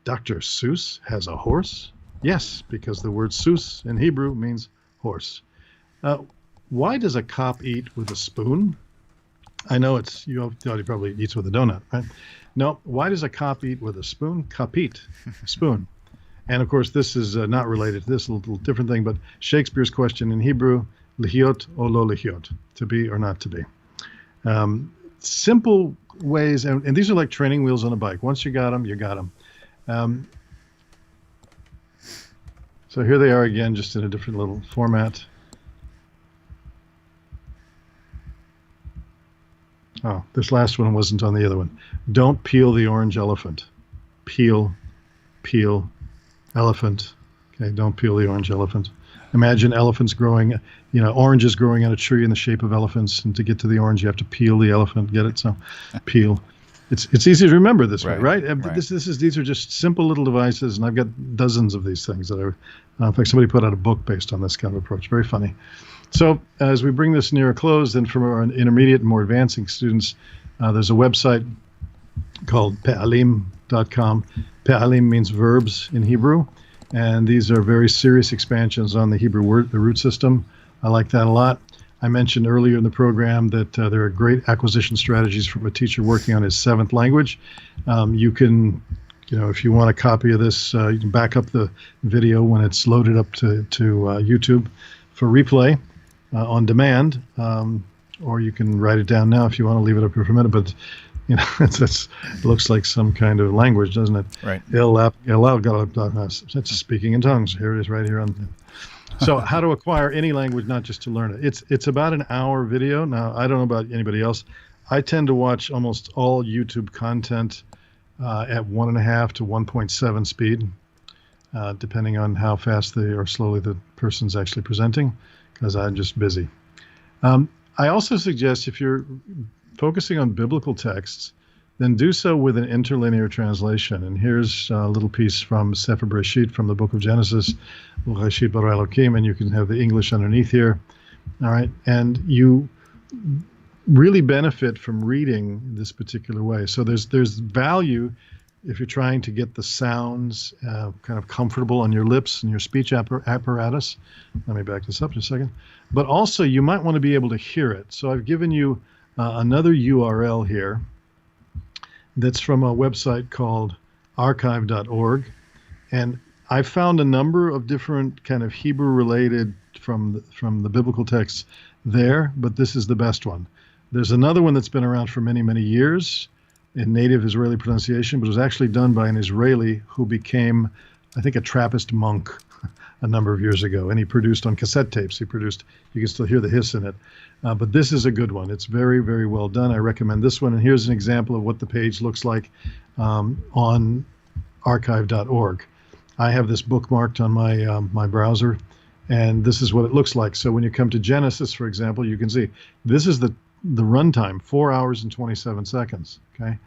Dr. Seuss has a horse? Yes, because the word Seuss in Hebrew means horse. Why does a cop eat with a spoon? I know he probably eats with a donut, right? No, why does a cop eat with a spoon? Kapit, spoon. And of course, this is not related to this, a little different thing, but Shakespeare's question in Hebrew, lihiot o lo lihiot, to be or not to be. Simple ways, and these are like training wheels on a bike. Once you got them, you got them. So here they are again, just in a different little format. Oh, this last one wasn't on the other one. Don't peel the orange elephant. Peel, elephant. Okay, don't peel the orange elephant. Imagine elephants growing, oranges growing on a tree in the shape of elephants, and to get to the orange, you have to peel the elephant. Get it? So, peel. It's easy to remember this way, right? Right. These are just simple little devices, and I've got dozens of these things that are. In fact, somebody put out a book based on this kind of approach. Very funny. So as we bring this near a close, then for our intermediate and more advancing students, there's a website called pe'alim.com. Pe'alim means verbs in Hebrew, and these are very serious expansions on the Hebrew word, the root system. I like that a lot. I mentioned earlier in the program that there are great acquisition strategies from a teacher working on his seventh language. You can, if you want a copy of this, you can back up the video when it's loaded up to YouTube for replay on demand, or you can write it down now if you want to leave it up here for a minute. But it looks like some kind of language, doesn't it? Right. That's speaking in tongues. Here it is, right here on. So how to acquire any language, not just to learn it. It's about an hour video. Now, I don't know about anybody else. I tend to watch almost all YouTube content at 1.5 to 1.7 speed, depending on how fast or slowly the person's actually presenting, because I'm just busy. I also suggest if you're focusing on biblical texts, then do so with an interlinear translation. And here's a little piece from Sefer Bereshit, from the book of Genesis, Bereshit bara Elokim, and you can have the English underneath here. All right, and you really benefit from reading this particular way. So there's value if you're trying to get the sounds kind of comfortable on your lips and your speech apparatus. Let me back this up just a second. But also, you might want to be able to hear it. So I've given you another URL here that's from a website called archive.org. And I found a number of different kind of Hebrew-related from the biblical texts there, but this is the best one. There's another one that's been around for many, many years in native Israeli pronunciation, but it was actually done by an Israeli who became, I think, a Trappist monk a number of years ago. And he produced on cassette tapes. You can still hear the hiss in it. But this is a good one. It's very, very well done. I recommend this one. And here's an example of what the page looks like on archive.org. I have this bookmarked on my browser, And this is what it looks like. So when you come to Genesis, for example, you can see this is the runtime, 4 hours and 27 seconds. Okay.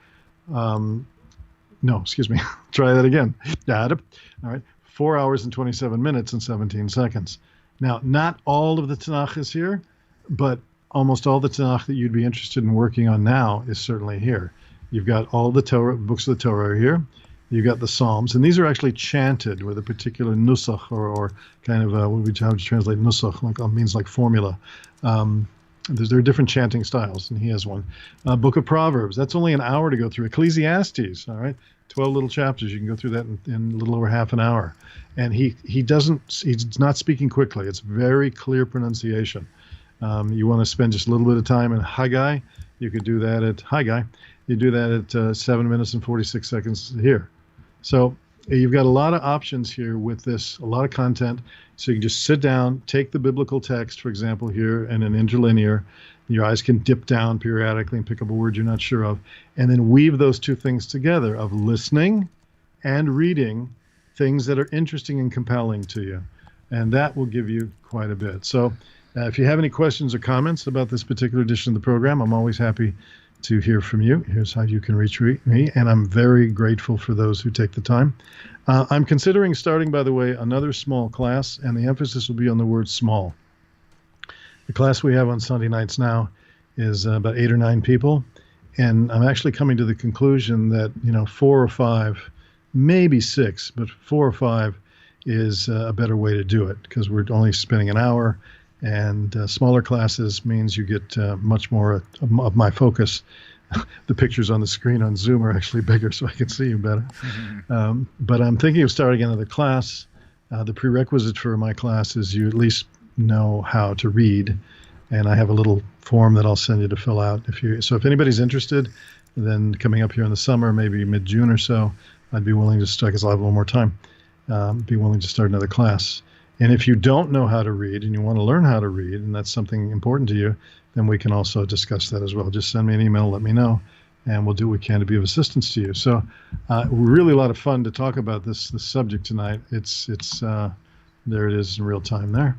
No, excuse me. Try that again. All right. 4 hours and 27 minutes and 17 seconds. Now, not all of the Tanakh is here, but almost all the Tanakh that you'd be interested in working on now is certainly here. You've got all the Torah, books of the Torah are here. You've got the Psalms, and these are actually chanted with a particular nusach or kind of how would you translate nusach? Like means like formula. There are different chanting styles, and he has one. Book of Proverbs, that's only an hour to go through. Ecclesiastes, all right, 12 little chapters. You can go through that in a little over half an hour. And he's not speaking quickly. It's very clear pronunciation. You want to spend just a little bit of time in Haggai, you could do that at Haggai. You do that at 7 minutes and 46 seconds here. So you've got a lot of options here with this, a lot of content. So you can just sit down, take the biblical text, for example, here in an interlinear. Your eyes can dip down periodically and pick up a word you're not sure of, and then weave those two things together of listening and reading things that are interesting and compelling to you. And that will give you quite a bit. So if you have any questions or comments about this particular edition of the program, I'm always happy to hear from you. Here's how you can reach me, and I'm very grateful for those who take the time. I'm considering starting, by the way, another small class, and the emphasis will be on the word small. The class we have on Sunday nights now is about 8 or 9 people, and I'm actually coming to the conclusion that 4 or 5, maybe 6, but 4 or 5 is a better way to do it, because we're only spending an hour. And smaller classes means you get much more of my focus. The pictures on the screen on Zoom are actually bigger, so I can see you better. Mm-hmm. But I'm thinking of starting another class. The prerequisite for my class is you at least know how to read. And I have a little form that I'll send you to fill out. So if anybody's interested, then coming up here in the summer, maybe mid-June or so, I'd be willing to start, because I'll have a little more time, be willing to start another class. And if you don't know how to read and you want to learn how to read, and that's something important to you, then we can also discuss that as well. Just send me an email, let me know, and we'll do what we can to be of assistance to you. So really a lot of fun to talk about this subject tonight. It's there it is in real time there.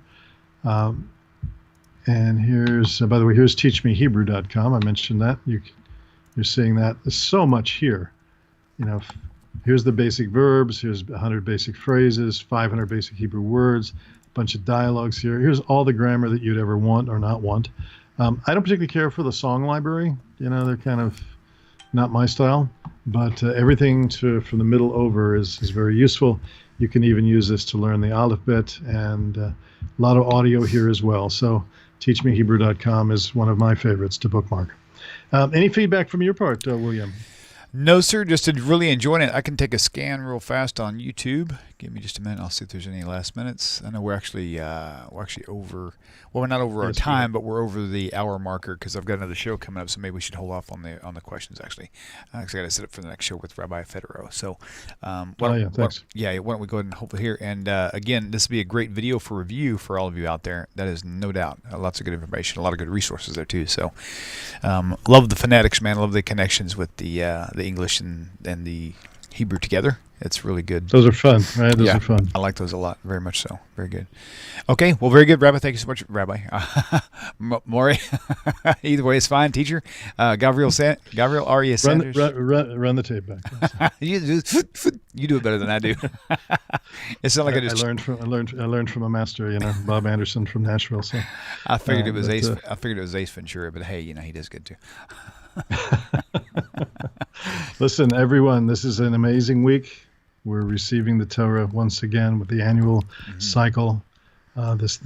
And here's, by the way, here's teachmehebrew.com. I mentioned that. You're seeing that. There's so much here. Here's the basic verbs. Here's 100 basic phrases, 500 basic Hebrew words, a bunch of dialogues here. Here's all the grammar that you'd ever want or not want. I don't particularly care for the song library. They're kind of not my style. But everything from the middle over is very useful. You can even use this to learn the alphabet, and a lot of audio here as well. So teachmehebrew.com is one of my favorites to bookmark. Any feedback from your part, William? No, sir. Just really enjoying it. I can take a scan real fast on YouTube. Give me just a minute. I'll see if there's any last minutes. I know we're actually over. Well, we're not over our time, but we're over the hour marker because I've got another show coming up. So maybe we should hold off on the questions. Actually, I got to set up for the next show with Rabbi Federow. So, thanks. Why don't we go ahead and hold it here? And again, this will be a great video for review for all of you out there. That is no doubt. Lots of good information, a lot of good resources there too. So, love the phonetics, man. Love the connections with the English and the Hebrew together. It's really good. Those are fun, right? Those are fun. I like those a lot, very much so. Very good. Okay, well, very good, Rabbi. Thank you so much, Rabbi. Moreh, either way is fine. Teacher, Gavriel Aryeh Sanders. Run the tape back. You do it better than I do. It sounds like I learned from a master, Bob Anderson from Nashville. So I figured it was Ace. I figured it was Ace Ventura, but hey, he does good too. Listen, everyone, this is an amazing week. We're receiving the Torah once again with the annual cycle this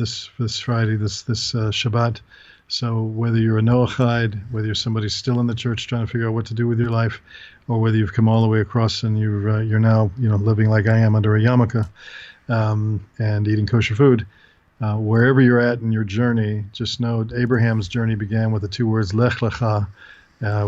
Friday, this Shabbat. So whether you're a Noachide, whether you're somebody still in the church trying to figure out what to do with your life, or whether you've come all the way across and you're now living like I am under a yarmulke and eating kosher food, wherever you're at in your journey, just know Abraham's journey began with the 2 words Lech Lecha,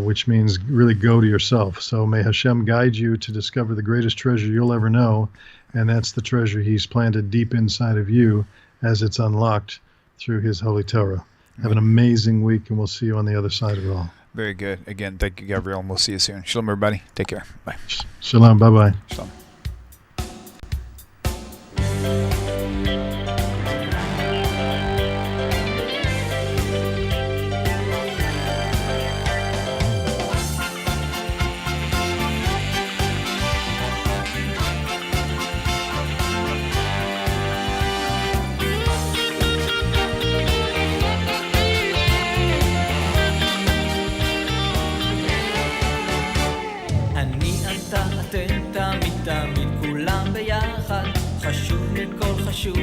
which means really go to yourself. So may Hashem guide you to discover the greatest treasure you'll ever know, and that's the treasure He's planted deep inside of you as it's unlocked through His Holy Torah. Have an amazing week, and we'll see you on the other side of it all. Very good. Again, thank you, Gavriel, and we'll see you soon. Shalom, everybody. Take care. Bye. Shalom. Bye-bye. Shalom. אחד, חשוב מכל חשוב